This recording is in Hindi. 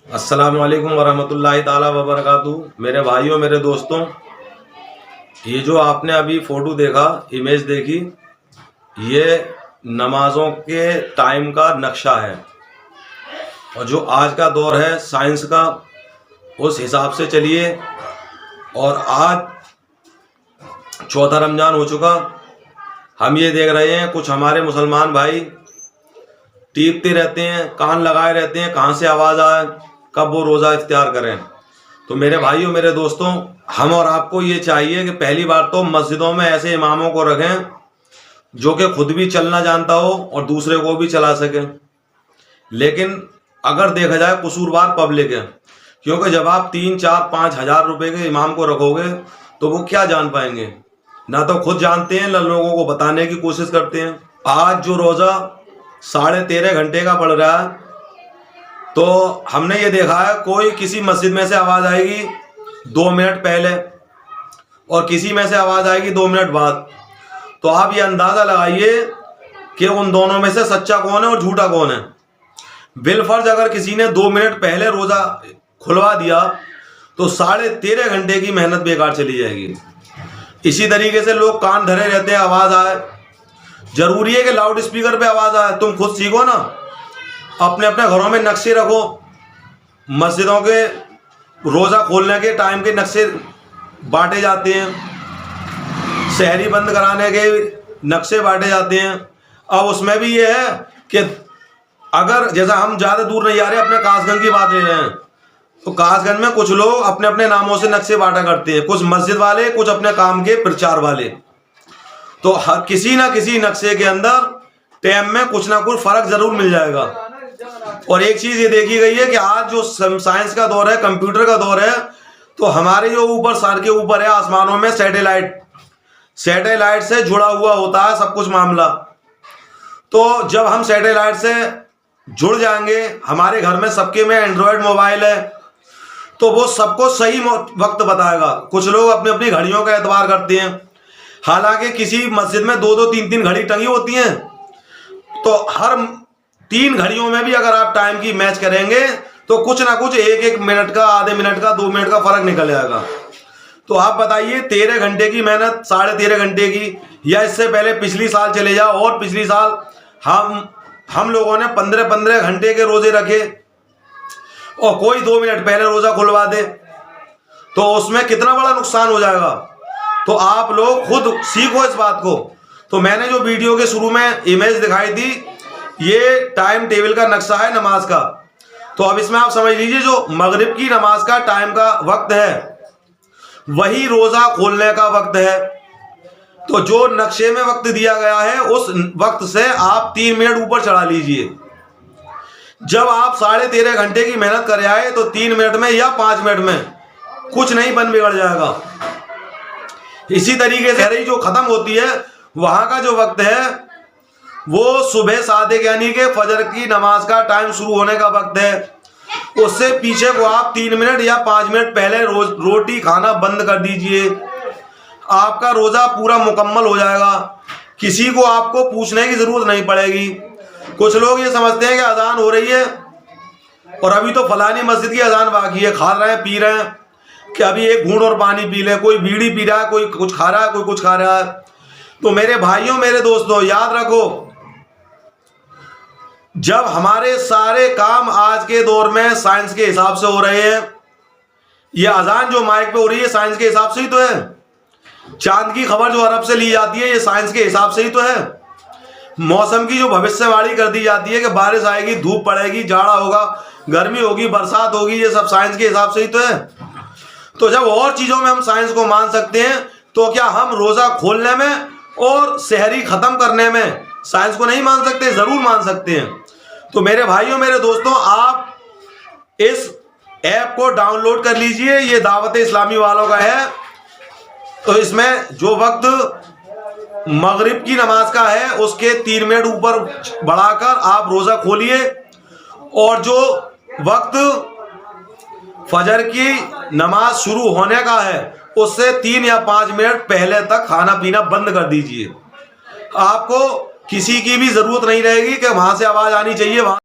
अस्सलाम वालेकुम वरहमतुल्लाहि ताला वबरकातुहू। मेरे भाइयों, मेरे दोस्तों, ये जो आपने अभी फ़ोटो देखा, इमेज देखी, ये नमाज़ों के टाइम का नक्शा है। और जो आज का दौर है साइंस का, उस हिसाब से चलिए। और आज चौथा रमज़ान हो चुका। हम ये देख रहे हैं कुछ हमारे मुसलमान भाई टीपते रहते हैं, कान लगाए रहते हैं, कहाँ से आवाज़ आए, कब वो रोज़ा इफ्तियार करें। तो मेरे भाइयों, मेरे दोस्तों, हम और आपको ये चाहिए कि पहली बार तो मस्जिदों में ऐसे इमामों को रखें जो कि खुद भी चलना जानता हो और दूसरे को भी चला सके। लेकिन अगर देखा जाए कसूरवार पब्लिक है, क्योंकि जब आप 3, 4, 5 हज़ार रुपये के इमाम को रखोगे तो वो क्या जान पाएंगे, ना तो खुद जानते हैं, ना लोगों को बताने की कोशिश करते हैं। आज जो रोज़ा 13.5 घंटे का पड़ रहा है, तो हमने ये देखा है कोई किसी मस्जिद में से आवाज़ आएगी 2 मिनट पहले और किसी में से आवाज़ आएगी 2 मिनट बाद। तो आप ये अंदाज़ा लगाइए कि उन दोनों में से सच्चा कौन है और झूठा कौन है। बिलफर्ज अगर किसी ने 2 मिनट पहले रोज़ा खुलवा दिया तो 13.5 घंटे की मेहनत बेकार चली जाएगी। इसी तरीके से लोग कान धरे रहते हैं, आवाज़ आए। जरूरी है कि लाउड स्पीकर पे आवाज़ आए? तुम खुद सीखो ना, अपने अपने घरों में नक्शे रखो। मस्जिदों के रोज़ा खोलने के टाइम के नक्शे बांटे जाते हैं, शहरी बंद कराने के नक्शे बांटे जाते हैं। अब उसमें भी ये है कि अगर जैसा हम ज़्यादा दूर नहीं जा रहे, अपने कासगंज की बात ले रहे हैं, तो कासगंज में कुछ लोग अपने अपने नामों से नक्शे बांटा करते हैं, कुछ मस्जिद वाले, कुछ अपने काम के प्रचार वाले। तो हर किसी ना किसी नक्शे के अंदर टाइम में कुछ ना कुछ फर्क जरूर मिल जाएगा। और एक चीज ये देखी गई है कि आज जो साइंस का दौर है, कंप्यूटर का दौर है, तो हमारे जो ऊपर सर के ऊपर है आसमानों में सैटेलाइट से जुड़ा हुआ होता है सब कुछ मामला। तो जब हम सैटेलाइट से जुड़ जाएंगे, हमारे घर में सबके में एंड्रॉयड मोबाइल है, तो वो सबको सही वक्त बताएगा। कुछ लोग अपनी अपनी घड़ियों का एतबार करते हैं, हालांकि किसी मस्जिद में 2-2, 3-3 घड़ी टंगी होती हैं। तो हर 3 घड़ियों में भी अगर आप टाइम की मैच करेंगे तो कुछ ना कुछ 1-1 मिनट का, आधे मिनट का, 2 मिनट का फर्क निकल जाएगा। तो आप बताइए, 13 घंटे की मेहनत 13.5 घंटे की, या इससे पहले पिछली साल चले जाओ, और पिछली साल हम लोगों ने 15-15 घंटे के रोजे रखे और कोई 2 मिनट पहले रोजा खुलवा दे, तो उसमें कितना बड़ा नुकसान हो जाएगा। तो आप लोग खुद सीखो इस बात को। तो मैंने जो वीडियो के शुरू में इमेज दिखाई थी, ये टाइम टेबल का नक्शा है नमाज का। तो अब इसमें आप समझ लीजिए, जो मगरिब की नमाज का टाइम का वक्त है वही रोजा खोलने का वक्त है। तो जो नक्शे में वक्त दिया गया है उस वक्त से आप 3 मिनट ऊपर चढ़ा लीजिए। जब आप 13.5 घंटे की मेहनत कर आए तो 3 मिनट में या 5 मिनट में कुछ नहीं बन बिगड़ जाएगा। इसी तरीके से रही जो खत्म होती है, वहां का जो वक्त है वो सुबह सादिक यानी कि फजर की नमाज का टाइम शुरू होने का वक्त है। उससे पीछे को आप 3 मिनट या 5 मिनट पहले रोटी खाना बंद कर दीजिए। आपका रोजा पूरा मुकम्मल हो जाएगा, किसी को आपको पूछने की जरूरत नहीं पड़ेगी। कुछ लोग ये समझते हैं कि अजान हो रही है और अभी तो फलानी मस्जिद की अजान बाकी है, खा रहे हैं, पी रहे हैं, कि अभी एक घूंट और पानी पी ले, कोई बीड़ी पी रहा है, कोई कुछ खा रहा है, कोई कुछ खा रहा है। तो मेरे भाइयों, मेरे दोस्तों, याद रखो, जब हमारे सारे काम आज के दौर में साइंस के हिसाब से हो रहे हैं, ये अजान जो माइक पे हो रही है साइंस के हिसाब से ही तो है। चांद की खबर जो अरब से ली जाती है, ये साइंस के हिसाब से ही तो है। मौसम की जो भविष्यवाणी कर दी जाती है कि बारिश आएगी, धूप पड़ेगी, जाड़ा होगा, गर्मी होगी, बरसात होगी, ये सब साइंस के हिसाब से ही तो है। तो जब और चीजों में हम साइंस को मान सकते हैं, तो क्या हम रोजा खोलने में और सहरी खत्म करने में साइंस को नहीं मान सकते? जरूर मान सकते हैं। तो मेरे भाइयों, मेरे दोस्तों, आप इस ऐप को डाउनलोड कर लीजिए, ये दावत इस्लामी वालों का है। तो इसमें जो वक्त मगरिब की नमाज का है उसके 3 मिनट ऊपर बढ़ाकर आप रोजा खोलिए, और जो वक्त फजर की नमाज शुरू होने का है उससे 3 या 5 मिनट पहले तक खाना पीना बंद कर दीजिए। आपको किसी की भी जरूरत नहीं रहेगी कि वहां से आवाज आनी चाहिए, वहां